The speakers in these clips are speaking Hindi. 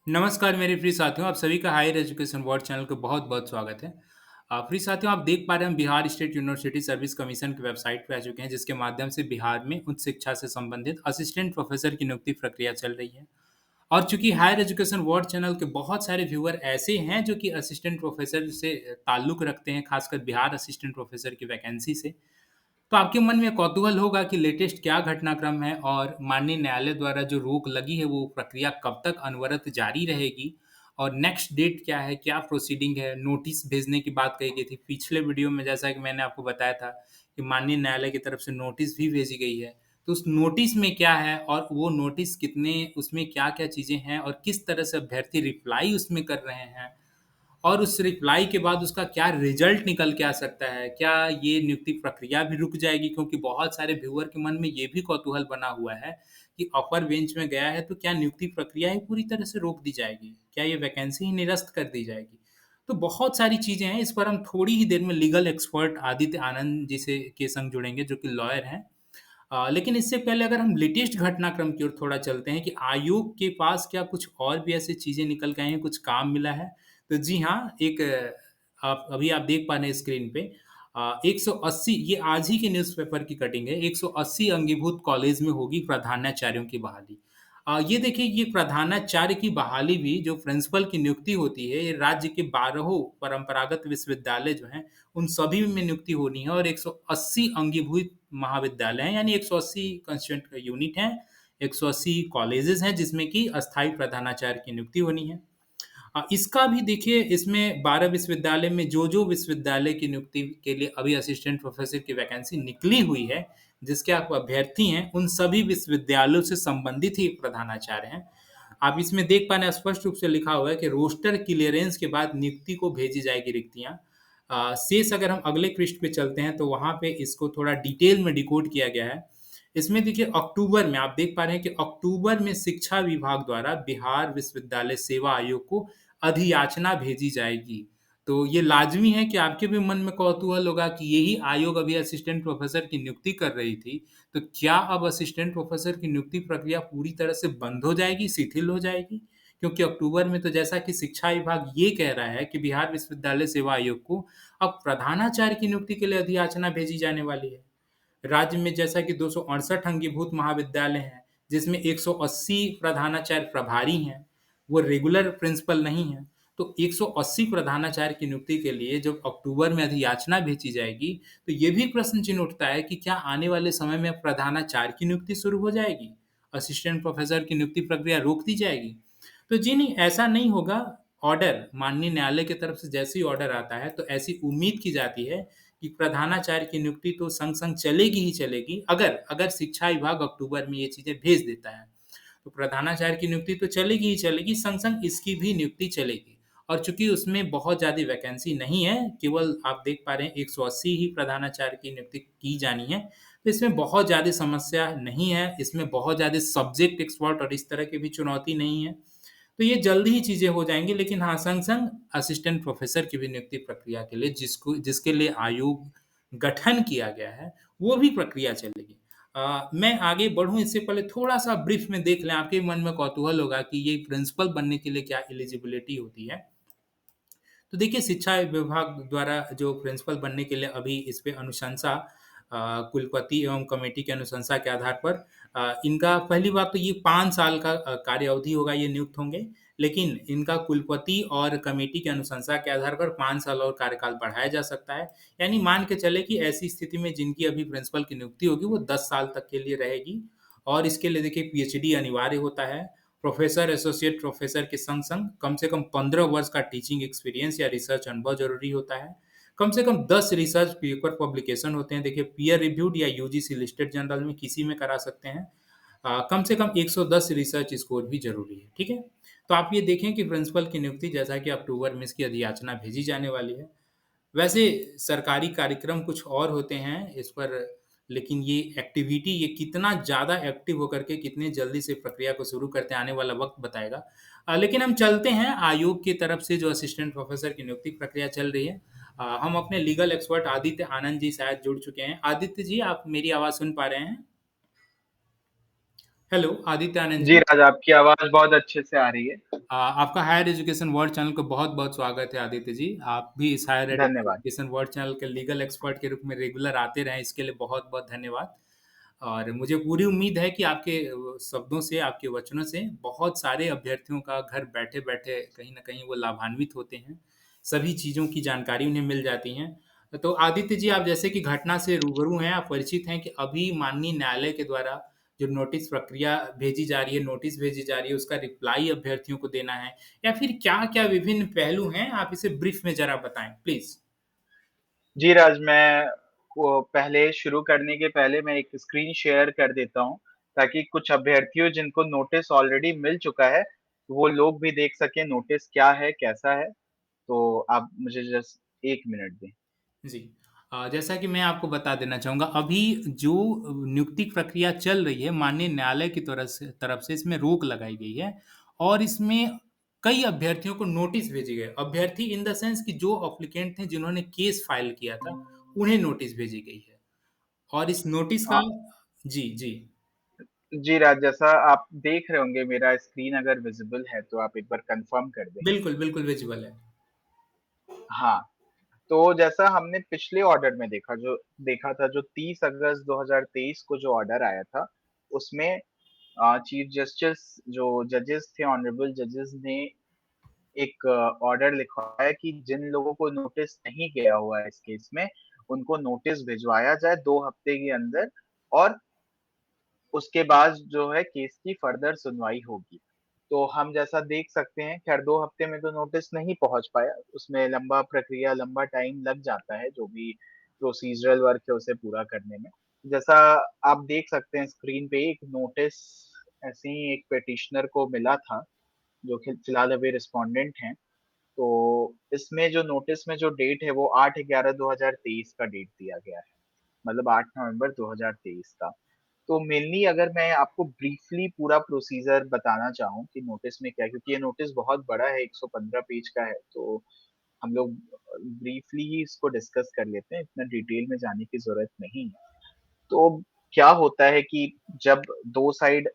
नमस्कार मेरे प्रिय साथियों, आप सभी का हायर एजुकेशन वर्ल्ड चैनल को बहुत-बहुत स्वागत है। प्रिय साथियों, आप देख पा रहे हैं हम Bihar state university service commission की वेबसाइट पे आ चुके हैं, जिसके माध्यम से बिहार में उच्च शिक्षा से संबंधित असिस्टेंट प्रोफेसर की नियुक्ति प्रक्रिया चल रही है। और चूँकि हायर एजुकेशन वर्ल्ड चैनल के बहुत सारे व्यूअर ऐसे हैं जो कि असिस्टेंट प्रोफेसर से ताल्लुक रखते हैं, खासकर बिहार असिस्टेंट प्रोफेसर की वैकेंसी से। तो आपके मन में कौतूहल होगा कि लेटेस्ट क्या घटनाक्रम है और माननीय न्यायालय द्वारा जो रोक लगी है, वो प्रक्रिया कब तक अनवरत जारी रहेगी और नेक्स्ट डेट क्या है, क्या प्रोसीडिंग है, नोटिस भेजने की बात कही गई थी। पिछले वीडियो में जैसा कि मैंने आपको बताया था कि माननीय न्यायालय की तरफ से नोटिस भी भेजी गई है। तो उस नोटिस में क्या है और वो नोटिस कितने उसमें क्या-क्या चीज़ें हैं और किस तरह से अभ्यर्थी रिप्लाई उसमें कर रहे हैं और उस रिप्लाई के बाद उसका क्या रिजल्ट निकल के आ सकता है? क्या ये नियुक्ति प्रक्रिया भी रुक जाएगी? क्योंकि बहुत सारे व्यूअर के मन में ये भी कौतूहल बना हुआ है कि अपर बेंच में गया है, तो क्या नियुक्ति प्रक्रिया ही पूरी तरह से रोक दी जाएगी? क्या ये वैकेंसी ही निरस्त कर दी जाएगी? तो बहुत सारी चीज़ें हैं, इस पर हम थोड़ी ही देर में लीगल एक्सपर्ट आदित्य आनंद जी से के संग जुड़ेंगे, जो कि लॉयर हैं। लेकिन इससे पहले अगर हम लेटेस्ट घटनाक्रम की ओर थोड़ा चलते हैं कि आयोग के पास क्या कुछ और भी ऐसी चीज़ें निकल के आई हैं, कुछ काम मिला है? तो जी हाँ, एक आप देख पा रहे हैं स्क्रीन पे 180 ये आज ही के न्यूज़पेपर की कटिंग है, 180 अंगीभूत कॉलेज में होगी प्रधानाचार्यों की बहाली। ये देखिए ये प्रधानाचार्य की बहाली भी जो प्रिंसिपल की नियुक्ति होती है, ये राज्य के 12 परंपरागत विश्वविद्यालय जो हैं, उन सभी में नियुक्ति होनी है और 180 अंगीभूत महाविद्यालय हैं, यानी 180 कंस्टिट्यूएंट यूनिट हैं, 180 कॉलेजेस हैं, जिसमें कि अस्थायी प्रधानाचार्य की नियुक्ति होनी है। इसका भी देखिए इसमें 12 विश्वविद्यालय में जो-जो विश्वविद्यालय की नियुक्ति के लिए अभी असिस्टेंट प्रोफ़ेसर की वैकेंसी निकली हुई है, जिसके आप अभ्यर्थी हैं, उन सभी विश्वविद्यालयों से संबंधित ही प्रधानाचार्य हैं। आप इसमें देख पा रहे हैं स्पष्ट रूप से लिखा हुआ है कि रोस्टर क्लीयरेंस के बाद नियुक्ति को भेजी जाएगी रिक्तियाँ। शेष अगर हम अगले पृष्ठ पे चलते हैं, तो वहाँ पे इसको थोड़ा डिटेल में डिकोड किया गया है। इसमें देखिए अक्टूबर में आप देख पा रहे हैं कि अक्टूबर में शिक्षा विभाग द्वारा बिहार विश्वविद्यालय सेवा आयोग को अधियाचना भेजी जाएगी। तो ये लाज़मी है कि आपके भी मन में कौतूहल होगा कि यही आयोग अभी असिस्टेंट प्रोफ़ेसर की नियुक्ति कर रही थी, तो क्या अब असिस्टेंट प्रोफ़ेसर की नियुक्ति प्रक्रिया पूरी तरह से बंद हो जाएगी, शिथिल हो जाएगी? क्योंकि अक्टूबर में तो जैसा कि शिक्षा विभाग ये कह रहा है कि बिहार विश्वविद्यालय सेवा आयोग को अब प्रधानाचार्य की नियुक्ति के लिए अधियाचना भेजी जाने वाली है। राज्य में जैसा कि 268 अंगीभूत महाविद्यालय हैं, जिसमें 180 प्रधानाचार्य प्रभारी हैं, वो रेगुलर प्रिंसिपल नहीं हैं। तो 180 प्रधानाचार्य की नियुक्ति के लिए जब अक्टूबर में अधियाचना भेजी जाएगी, तो ये भी प्रश्न चिन्ह उठता है कि क्या आने वाले समय में प्रधानाचार्य की नियुक्ति शुरू हो जाएगी? असिस्टेंट प्रोफ़ेसर की नियुक्ति प्रक्रिया रोक दी जाएगी? तो जी नहीं, ऐसा नहीं होगा। ऑर्डर माननीय न्यायालय की तरफ से जैसे ही ऑर्डर आता है, तो ऐसी उम्मीद की जाती है कि प्रधानाचार्य की नियुक्ति तो संग-संग चलेगी ही चलेगी, अगर अगर शिक्षा विभाग अक्टूबर में ये चीज़ें भेज देता है। तो प्रधानाचार्य की नियुक्ति तो चलेगी ही चलेगी, संग-संग इसकी भी नियुक्ति चलेगी। और चूँकि उसमें बहुत ज़्यादा वैकेंसी नहीं है, केवल आप देख पा रहे हैं 180 ही प्रधानाचार्य की नियुक्ति की जानी है, तो इसमें बहुत ज़्यादा समस्या नहीं है, इसमें बहुत ज़्यादा सब्जेक्ट एक्सपर्ट और इस तरह की भी चुनौती नहीं है। तो ये जल्दी ही चीज़ें हो जाएँगी, लेकिन हाँ, संग-संग असिस्टेंट प्रोफ़ेसर की भी नियुक्ति प्रक्रिया के लिए जिसके लिए आयोग गठन किया गया है, वो भी प्रक्रिया चलेगी। मैं आगे बढ़ूँ इससे पहले थोड़ा-सा ब्रीफ़ में देख लें, आपके मन में कौतूहल होगा कि ये प्रिंसिपल बनने के लिए क्या एलिजिबिलिटी होती है? तो देखिए शिक्षा विभाग द्वारा जो प्रिंसिपल बनने के लिए अभी इस पे अनुशंसा कुलपति एवं कमेटी की अनुशंसा के आधार पर इनका पहली बात तो ये 5 साल का कार्य अवधि होगा, ये नियुक्त होंगे। लेकिन इनका कुलपति और कमेटी की अनुशंसा के आधार पर 5 साल और कार्यकाल बढ़ाया जा सकता है। यानी मान के चलें कि ऐसी स्थिति में जिनकी अभी प्रिंसिपल की नियुक्ति होगी वो 10 साल तक के लिए रहेगी और इसके लिए देखिए पीएचडी अनिवार्य होता है। प्रोफ़ेसर, एसोसिएट प्रोफ़ेसर के संग-संग कम से कम 15 वर्ष का टीचिंग एक्सपीरियंस या रिसर्च अनुभव ज़रूरी होता है। कम से कम 10 रिसर्च पेपर पब्लिकेशन होते हैं। देखिए पीयर रिव्यूड या यूजीसी लिस्टेड जर्नल में किसी में करा सकते हैं। कम से कम 110 रिसर्च स्कोर भी ज़रूरी है, ठीक है? तो आप ये देखें कि प्रिंसिपल की नियुक्ति जैसा कि अक्टूबर में इसकी अधियाचना भेजी जाने वाली है। वैसे सरकारी कार्यक्रम कुछ और होते हैं इस पर, लेकिन ये एक्टिविटी ये कितना ज़्यादा एक्टिव होकर के कितने जल्दी से प्रक्रिया को शुरू करते हैं, आने वाला वक़्त बताएगा। लेकिन हम चलते हैं आयोग की तरफ से जो असिस्टेंट प्रोफ़ेसर की नियुक्ति प्रक्रिया चल रही है। हम अपने लीगल एक्सपर्ट आदित्य आनंद जी शायद जुड़ चुके हैं। आदित्य जी, आप मेरी आवाज़ सुन पा रहे हैं? हेलो, आदित्य आनंद जी जी। राज, आपकी आवाज बहुत अच्छे से आ रही है। आपका हायर एजुकेशन वर्ल्ड चैनल को बहुत-बहुत स्वागत है आदित्य जी। आप भी इस हायर धन्यवाद। एजुकेशन वर्ल्ड चैनल के लीगल एक्सपर्ट के रूप में रेगुलर आते रहें, इसके लिए बहुत-बहुत धन्यवाद। और मुझे पूरी उम्मीद है कि आपके शब्दों से, आपके वचनों से बहुत सारे अभ्यर्थियों का घर बैठे-बैठे कहीं न कहीं वो लाभान्वित होते हैं। सभी चीज़ों की जानकारी उन्हें मिल जाती हैं। तो आदित्य जी, आप जैसे कि घटना से रूबरू हैं, आप परिचित हैं कि अभी माननीय न्यायालय के द्वारा जो नोटिस प्रक्रिया भेजी जा रही है, नोटिस भेजी जा रही है, उसका रिप्लाई अभ्यर्थियों को देना है या फिर क्या-क्या विभिन्न पहलू हैं? आप इसे ब्रीफ में ज़रा बताएँ, प्लीज़। जी राज, मैं वो पहले शुरू करने के पहले मैं एक स्क्रीन शेयर कर देता हूँ, ताकि कुछ अभ्यर्थियों जिनको नोटिस ऑलरेडी मिल चुका है, वो लोग भी देख सकें नोटिस क्या है, कैसा है। तो आप मुझे जस्ट 1 मिनट दें। जी। जैसा कि मैं आपको बता देना चाहूँगा, अभी जो नियुक्ति प्रक्रिया चल रही है, माननीय न्यायालय की तरफ से इसमें रोक लगाई गई है और इसमें कई अभ्यर्थियों को नोटिस भेजे गए। अभ्यर्थी इन द सेंस कि जो एप्लीकेंट थे, जिन्होंने केस फाइल किया था, उन्हें नोटिस भेजी गई है और इस नोटिस अ, का जी, जी। जी राज, जैसा आप देख रहे होंगे मेरा स्क्रीन अगर विज़िबल है, तो आप एक बार कन्फर्म कर दें। बिल्कुल, बिल्कुल विज़िबल है। हाँ, तो जैसा हमने पिछले ऑर्डर में देखा था, जो 30 अगस्त 2023 को जो ऑर्डर आया था, उसमें चीफ जस्टिस जो जजेस थे, ऑनरेबल जजेस ने एक ऑर्डर लिखवाया कि जिन लोगों को नोटिस नहीं गया हुआ है इस केस में, उनको नोटिस भिजवाया जाए 2 हफ्ते के अंदर, और उसके बाद जो है केस की फर्दर सुनवाई होगी। तो हम जैसा देख सकते हैं, खैर 2 हफ्ते में तो नोटिस नहीं पहुँच पाया, उसमें लंबा प्रक्रिया, लंबा टाइम लग जाता है, जो भी प्रोसीजरल वर्क है उसे पूरा करने में। जैसा आप देख सकते हैं स्क्रीन पे, एक नोटिस ऐसे ही एक पिटिशनर को मिला था, जो कि फिलहाल अभी रिस्पोंडेंट हैं। तो इसमें जो नोटिस में जो डेट है वो 8/11/2023 का डेट दिया गया है, मतलब 8 नवंबर 2023 का। तो मेनली अगर मैं आपको ब्रीफली पूरा प्रोसीजर बताना चाहूँ कि नोटिस में क्या है, क्योंकि ये नोटिस बहुत बड़ा है, 115 पेज का है, तो हम लोग ब्रीफली ही इसको डिस्कस कर लेते हैं, इतना डिटेल में जाने की ज़रूरत नहीं है। तो क्या होता है कि जब 2 साइड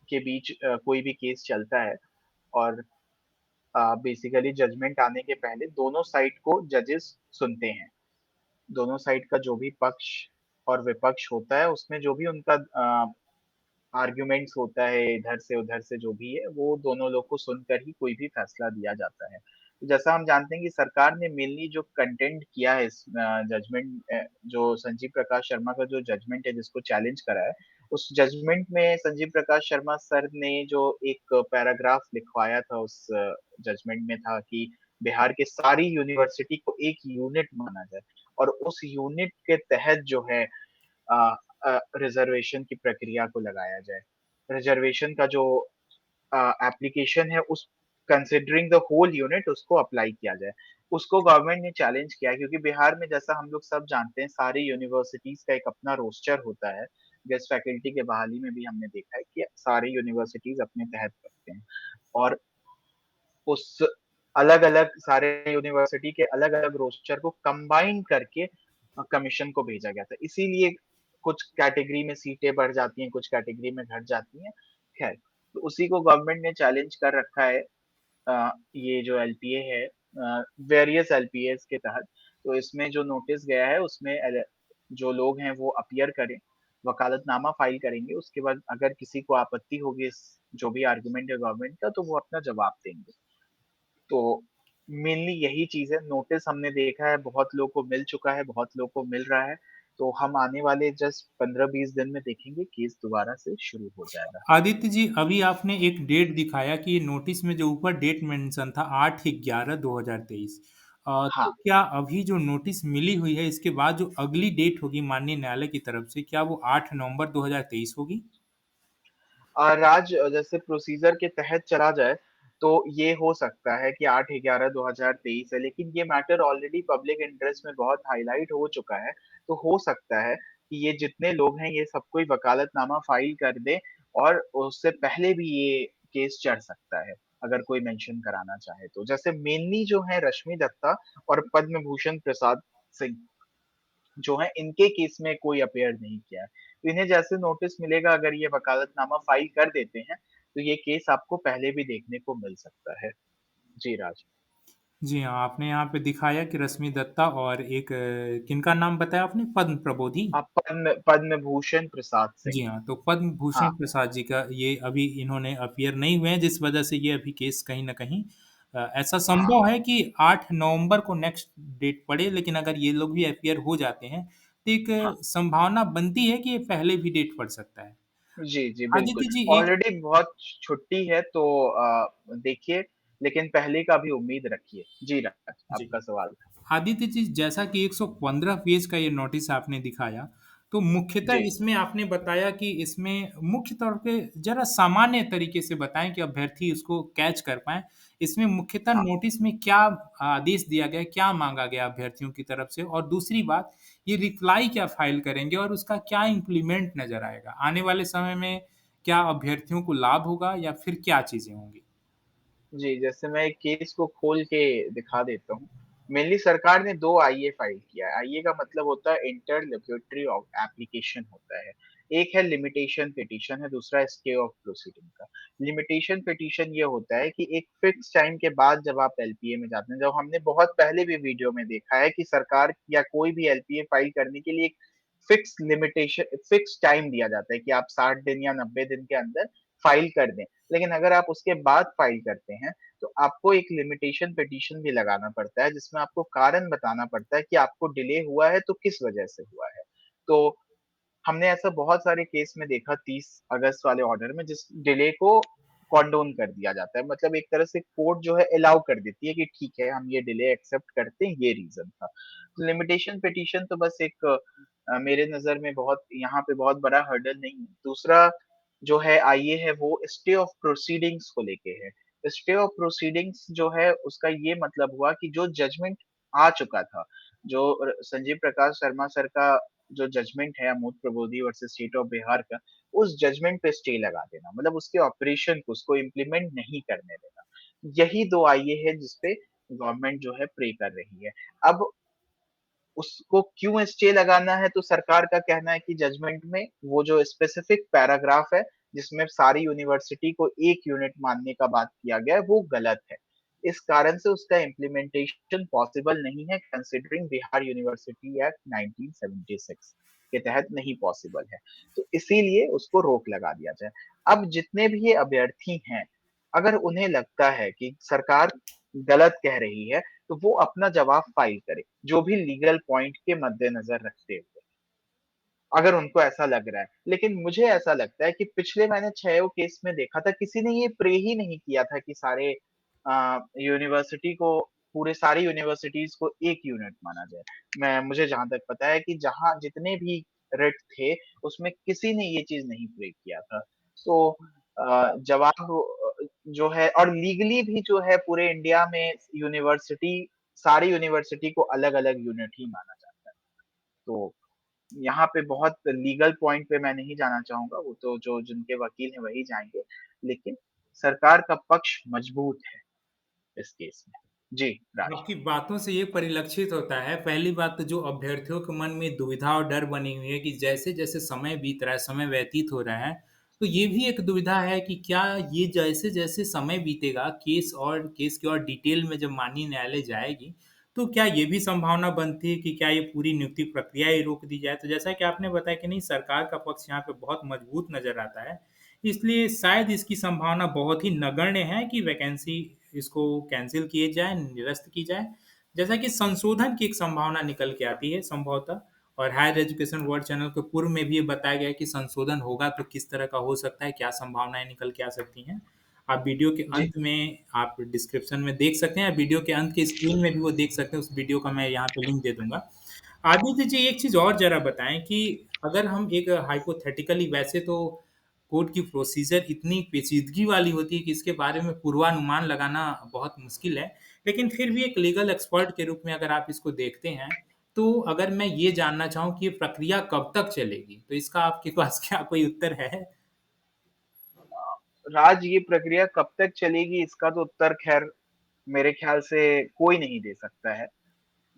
के बीच कोई भी केस चलता है, और बेसिकली जजमेंट आने के पहले दोनों साइड को जजेस सुनते हैं। दोनों साइड का जो भी पक्ष और विपक्ष होता है, उसमें जो भी उनका आर्ग्यूमेंट्स होता है, इधर से उधर से जो भी है, वो दोनों लोग को सुनकर ही कोई भी फैसला दिया जाता है। तो जैसा हम जानते हैं कि सरकार ने मेनली जो कंटेंट किया है इस जजमेंट, जो संजीव प्रकाश शर्मा का जो जजमेंट है जिसको चैलेंज करा है, उस जजमेंट में संजीव प्रकाश शर्मा सर ने जो एक पैराग्राफ लिखवाया था उस जजमेंट में था कि बिहार के सारी यूनिवर्सिटी को एक यूनिट माना जाए, और उस यूनिट के तहत जो है रिजर्वेशन की प्रक्रिया को लगाया जाए। रिजर्वेशन का जो एप्लीकेशन है, उस कंसिडरिंग द होल यूनिट उसको अप्लाई किया जाए। उसको गवर्नमेंट ने चैलेंज किया, क्योंकि बिहार में जैसा हम लोग सब जानते हैं, सारी यूनिवर्सिटीज़ का एक अपना रोस्टर होता है। गेस्ट फैकल्टी के बहाली में भी हमने देखा है कि सारी यूनिवर्सिटीज़ अपने तहत रखते हैं, और उस अलग-अलग सारे यूनिवर्सिटी के अलग-अलग रोस्टर को कंबाइन करके कमीशन को भेजा गया था। इसीलिए कुछ कैटेगरी में सीटें बढ़ जाती हैं, कुछ कैटेगरी में घट जाती हैं। खैर, तो उसी को गवर्नमेंट ने चैलेंज कर रखा है, ये जो एलपीए है, वेरियस एलपीएस के तहत। तो इसमें जो नोटिस गया है उसमें जो लोग हैं वो अपीयर करें, वकालतनामा फाइल करेंगे। उसके बाद अगर किसी को आपत्ति होगी इस जो भी आर्गुमेंट है गवर्नमेंट का, तो वो अपना जवाब देंगे। तो मेनली यही चीज़ है। नोटिस हमने देखा है बहुत लोगों को मिल चुका है, बहुत लोगों को मिल रहा है। तो हम आने वाले जस्ट 15-20 दिन में देखेंगे केस दोबारा से शुरू हो जाएगा। आदित्य जी, अभी आपने एक डेट दिखाया कि ये नोटिस में जो ऊपर डेट मेंशन था 8/11/2023। तो हाँ। क्या अभी जो नोटिस मिली हुई है इसके बाद जो अगली डेट होगी माननीय न्यायालय की तरफ से, क्या वो 8 नवंबर 2023 होगी? जैसे प्रोसीजर के तहत चला जाए, तो ये हो सकता है कि 8/11/2023 है, लेकिन ये मैटर ऑलरेडी पब्लिक इंटरेस्ट में बहुत हाईलाइट हो चुका है। तो हो सकता है कि ये जितने लोग हैं, ये सब कोई वकालतनामा फाइल कर दें, और उससे पहले भी ये केस चढ़ सकता है, अगर कोई मेंशन कराना चाहे तो। जैसे मेनली जो है रश्मि दत्ता और पद्म भूषण प्रसाद सिंह जो है, इनके केस में कोई अपीयर नहीं किया है, तो इन्हें जैसे नोटिस मिलेगा अगर ये वकालतनामा फ़ाइल कर देते हैं, तो ये केस आपको पहले भी देखने को मिल सकता है। जी, राज। जी हाँ, आपने यहाँ पे दिखाया कि रश्मि दत्ता और एक किनका नाम बताया आपने? पद्म प्रबोधी? पद्म पद्म भूषण प्रसाद सिंह। जी हाँ, तो पद्म हाँ, भूषण प्रसाद जी का ये अभी इन्होंने अपीयर नहीं हुए हैं, जिस वजह से ये अभी केस कहीं न कहीं ऐसा हाँ। संभव है कि 8 नवंबर को नेक्स्ट डेट पड़े, लेकिन अगर ये लोग भी अपीयर हो जाते हैं, तो एक हाँ। संभावना बनती है कि ये पहले भी डेट पड़ सकता है। जी, जी, बिल्कुल। आदित्य जी एक ऑलरेडी बहुत छुट्टी है तो देखिए लेकिन पहले का भी उम्मीद रखिए। जी, राज, जी। आपका सवाल था। आदित्य जी, जैसा कि 115 पेज का ये नोटिस आपने दिखाया, तो मुख्यतः जी, इसमें आपने बताया कि इसमें मुख्य तौर पे ज़रा सामान्य तरीके से बताएँ कि अभ्यर्थी उसको कैच कर पाएँ। इसमें मुख्यतः हाँ। नोटिस में क्या आदेश दिया गया है, क्या माँगा गया अभ्यर्थियों की तरफ से? और दूसरी बात, ये रिप्लाई क्या फ़ाइल करेंगे और उसका क्या इम्प्लीमेंट नज़र आएगा? आने वाले समय में क्या अभ्यर्थियों को लाभ होगा या फिर क्या चीज़ें होंगी? जी, जैसे मैं एक केस को खोल के दिखा देता हूँ। मेनली सरकार ने 2 आईए फाइल किया है। आईए का मतलब होता है इंटरलोक्युटरी ऑ एप्लीकेशन होता है। एक है लिमिटेशन पिटीशन है, दूसरा है स्टे ऑफ प्रोसीडिंग का। लिमिटेशन पिटीशन ये होता है कि एक फिक्स टाइम के बाद जब आप एलपीए में जाते हैं, जब हमने बहुत पहले भी वीडियो में देखा है कि सरकार या कोई भी एलपीए फाइल करने के लिए एक फिक्स टाइम दिया जाता है कि आप 60 दिन या 90 दिन के अंदर फाइल कर दें। लेकिन अगर आप उसके बाद फाइल करते हैं, तो आपको एक लिमिटेशन पिटीशन भी लगाना पड़ता है, जिसमें आपको कारण बताना पड़ता है कि आपको डिले हुआ है, तो किस वजह से हुआ है। तो हमने ऐसा बहुत सारे केस में देखा 30 अगस्त वाले ऑर्डर में जिस डिले को कंडोन कर दिया जाता है। मतलब एक तरह से कोर्ट जो है अलाउ कर देती है कि ठीक है, हम ये डिले एक्सेप्ट करते हैं, ये रीज़न था। तो लिमिटेशन पिटीशन तो बस एक मेरे नज़र में बहुत यहाँ पे बहुत बड़ा हर्डल नहीं है। दूसरा जो है आईए है वो स्टे ऑफ प्रोसीडिंग्स को लेके है। स्टे ऑफ प्रोसीडिंग्स जो है उसका ये मतलब हुआ कि जो जजमेंट आ चुका था, जो संजीव प्रकाश शर्मा सर का जो जजमेंट है Amod Prabodhi versus state of Bihar का, उस जजमेंट पे स्टे लगा देना, मतलब उसके ऑपरेशन को उसको इम्प्लीमेंट नहीं करने देना। यही 2 आईए है जिसपे गवर्नमेंट जो है प्रे कर रही है। अब उसको क्यों स्टे लगाना है, तो सरकार का कहना है कि जजमेंट में वो जो स्पेसिफिक पैराग्राफ है, जिसमें सारी यूनिवर्सिटी को एक यूनिट मानने का बात किया गया है, वो गलत है। इस कारण से उसका इम्प्लीमेंटेशन पॉसिबल नहीं है कंसिडरिंग बिहार यूनिवर्सिटी एक्ट 1976 के तहत नहीं पॉसिबल है। तो इसीलिए उसको रोक लगा दिया जाए। अब जितने भी ये अभ्यर्थी हैं, अगर उन्हें लगता है कि सरकार गलत कह रही है, तो वो अपना जवाब फाइल करें, जो भी लीगल पॉइंट के मद्देनज़र रखते हुए, अगर उनको ऐसा लग रहा है। लेकिन मुझे ऐसा लगता है कि पिछले मैंने 6 केस में देखा था, किसी ने ये प्रे ही नहीं किया था कि सारे यूनिवर्सिटी को पूरे सारी यूनिवर्सिटीज़ को एक यूनिट माना जाए। मुझे जहाँ तक पता है कि जहाँ जितने भी रिट थे, उसमें किसी ने ये चीज़ नहीं प्रे किया था। तो जवाब जो है और लीगली भी जो है पूरे इंडिया में यूनिवर्सिटी सारी यूनिवर्सिटी को अलग-अलग यूनिट ही माना जाता है। तो यहाँ पे बहुत लीगल पॉइंट पे मैं नहीं जाना चाहूँगा, वो तो जो जिनके वकील हैं वही जाएँगे, लेकिन सरकार का पक्ष मजबूत है इस केस में। जी, राज। आपकी बातों से ये परिलक्षित होता है, पहली बात तो जो अभ्यर्थियों के मन में दुविधा और डर बनी हुई है कि जैसे-जैसे समय बीत रहा है, समय व्यतीत हो रहा है, तो ये भी एक दुविधा है कि क्या ये जैसे-जैसे समय बीतेगा, केस की और डिटेल में जब माननीय न्यायालय जाएगी, तो क्या ये भी संभावना बनती है कि क्या ये पूरी नियुक्ति प्रक्रिया ही रोक दी जाए? तो जैसा कि आपने बताया कि नहीं, सरकार का पक्ष यहाँ पे बहुत मजबूत नज़र आता है, इसलिए शायद इसकी संभावना बहुत ही नगण्य है कि वैकेंसी इसको कैंसल किए जाए, निरस्त की जाए। जैसा कि संशोधन की एक संभावना निकल के आती है संभवतः, और हायर एजुकेशन वर्ल्ड चैनल के पूर्व में भी ये बताया गया है कि संशोधन होगा तो किस तरह का हो सकता है, क्या संभावनाएँ निकल के आ सकती हैं। आप वीडियो के जी, अंत में आप डिस्क्रिप्शन में देख सकते हैं, वीडियो के अंत के स्क्रीन में भी वो देख सकते हैं, उस वीडियो का मैं यहाँ पे लिंक दे दूँगा। आदित्य जी, एक चीज़ और ज़रा बताएँ कि अगर हम एक हाइपोथेटिकली, वैसे तो कोर्ट की प्रोसीजर इतनी पेचीदगी वाली होती है कि इसके बारे में पूर्वानुमान लगाना बहुत मुश्किल है। लेकिन फिर भी एक लीगल एक्सपर्ट के रूप में अगर आप इसको देखते हैं, तो अगर मैं ये जानना चाहूँ कि ये प्रक्रिया कब तक चलेगी? तो इसका आपके पास क्या कोई उत्तर है? राज ये प्रक्रिया कब तक चलेगी इसका तो उत्तर ख़ैर मेरे ख़्याल से कोई नहीं दे सकता है।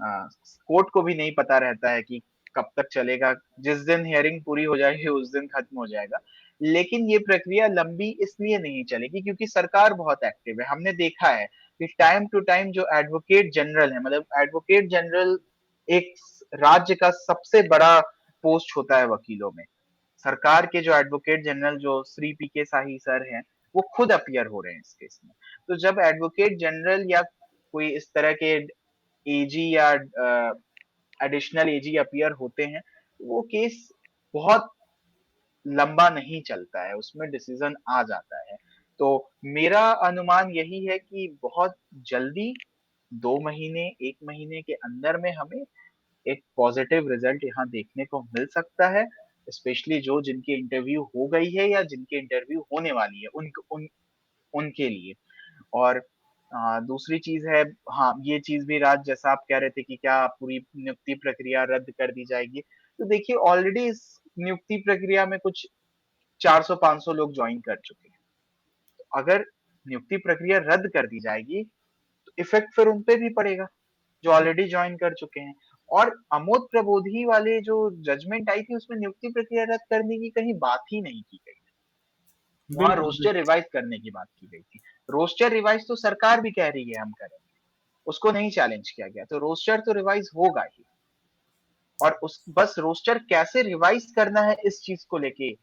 कोर्ट को भी नहीं पता रहता है कि कब तक चलेगा, जिस दिन हियरिंग पूरी हो जाएगी उस दिन खत्म हो जाएगा। लेकिन ये प्रक्रिया लंबी इसलिए नहीं चलेगी क्योंकि सरकार बहुत एक्टिव है। हमने देखा है कि टाइम टू टाइम जो एडवोकेट जनरल है, मतलब एडवोकेट जनरल एक राज्य का सबसे बड़ा पोस्ट होता है वकीलों में। सरकार के जो एडवोकेट जनरल जो श्री पीके शाही सर हैं, वो खुद अपीयर हो रहे हैं इस केस में। तो जब एडवोकेट जनरल या कोई इस तरह के एजी या एडिशनल एजी अपीयर होते हैं, वो केस बहुत लंबा नहीं चलता है, उसमें डिसीजन आ जाता है। तो मेरा अनुमान यही है कि बहुत जल्दी 2 महीने, 1 महीने के अंदर में हमें एक पॉजिटिव रिजल्ट यहाँ देखने को मिल सकता है, स्पेशली जो जिनकी इंटरव्यू हो गई है या जिनकी इंटरव्यू होने वाली है, उनके लिए। और दूसरी चीज़ है, हाँ, ये चीज़ भी राज जैसा आप कह रहे थे कि क्या पूरी नियुक्ति प्रक्रिया रद्द कर दी जाएगी? तो देखिए ऑलरेडी इस नियुक्ति प्रक्रिया में कुछ 400-500 लोग जॉइन कर चुके हैं। तो अगर नियुक्ति प्रक्रिया रद्द कर दी जाएगी, तो इफ़ेक्ट फिर उन पे भी पड़ेगा, जो ऑलरेडी जॉइन कर चुके हैं। और अमोद प्रबोधी वाले जो जजमेंट आई थी उसमें नियुक्ति प्रक्रिया रद्द करने की कहीं बात ही नहीं की गई। वहाँ बिल्कुल, रोस्टर बिल्कुल। रिवाइज़ करने की बात की गई थी। रोस्टर रिवाइज़ तो सरकार भी कह रही है हम करेंगे, उसको नहीं चैलेंज किया गया, तो रोस्टर तो रिवाइज़ होगा ही। और उस बस रोस्टर कैसे रिवाइज़ करना है इस चीज़ को लेके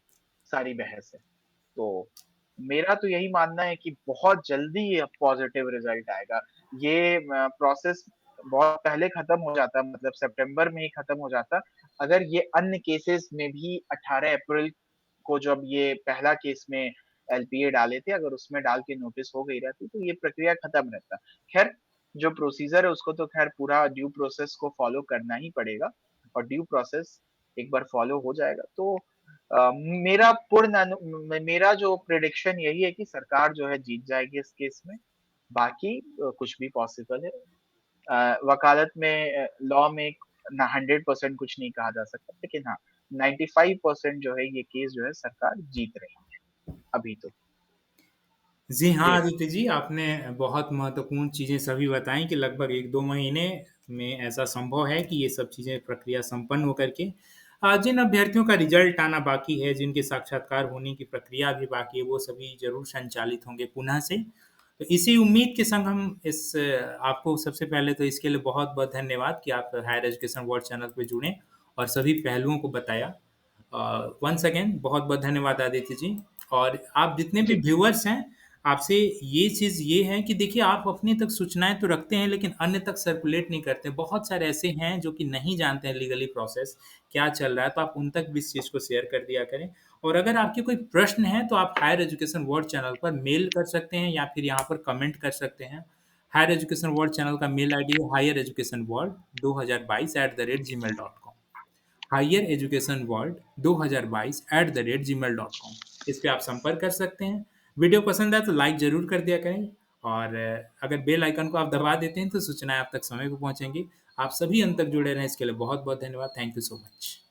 सारी बहस है। तो मेरा तो यही मानना है कि बहुत जल्दी ये पॉज़िटिव रिज़ल्ट आएगा। ये प्रोसेस बहुत पहले खत्म हो जाता, मतलब सितंबर में ही खत्म हो जाता, अगर ये अन्य केसेज़ में भी 18 अप्रैल को जब ये पहला केस में एलपीए डाले थे, अगर उसमें डाल के नोटिस हो गई रहती, तो ये प्रक्रिया खत्म रहता। ख़ैर, जो प्रोसीज़र है उसको तो ख़ैर पूरा ड्यू प्रोसेस को फ़ॉलो करना ही पड़ेगा और ड्यू प्रोसेस एक बार फ़ॉलो हो जाएगा तो मेरा पूर्ण मेरा जो प्रेडिक्शन यही है कि सरकार जो है जीत जाएगी इस केस में। बाकी कुछ भी पॉसिबल है। वकालत में लॉ में ना 100% कुछ नहीं कहा जा सकता, लेकिन हाँ, 95% जो है ये केस जो है सरकार जीत रही है, अभी तो। जी हाँ, ये आदित्य जी, आपने बहुत महत्वपूर्ण चीज़ें सभी बताई कि लगभग 1-2 महीने में ऐसा संभव है कि ये सब चीज़ें प्रक्रिया संपन्न होकर के जिन अभ्यर्थियों का रिज़ल्ट आना बाकी है, जिनके साक्षात्कार होने की प्रक्रिया भी बाकी है, वो सभी ज़रूर संचालित होंगे पुनः से। तो इसी उम्मीद के संग हम आपको सबसे पहले तो इसके लिए बहुत-बहुत धन्यवाद कि आप हायर एजुकेशन वर्ल्ड चैनल पे जुड़े और सभी पहलुओं को बताया। वंस अगेन बहुत-बहुत धन्यवाद आदित्य जी। और आप जितने भी जी, व्यूअर्स हैं, आपसे ये चीज़ ये है कि देखिए आप अपने तक सूचनाएँ तो रखते हैं लेकिन अन्य तक सर्कुलेट नहीं करते। बहुत सारे ऐसे हैं जो कि नहीं जानते हैं लीगली प्रोसेस क्या चल रहा है, तो आप उन तक भी इस चीज़ को शेयर कर दिया करें। और अगर आपके कोई प्रश्न है तो आप हायर एजुकेशन वर्ल्ड चैनल पर मेल कर सकते हैं या फिर यहाँ पर कमेंट कर सकते हैं। हायर एजुकेशन वर्ल्ड चैनल का मेल आईडी है Higher Education World 2022@gmail.com। Higher Education World 2022@gmail.com। इस पे आप संपर्क कर सकते हैं। वीडियो पसंद आए तो लाइक ज़रूर कर दिया करें और अगर बेल आइकन को आप दबा देते हैं तो सूचनाएँ आप तक समय पे पहुँचेंगी। आप सभी अंत तक जुड़े रहें इसके लिए बहुत-बहुत धन्यवाद। Thank you so much.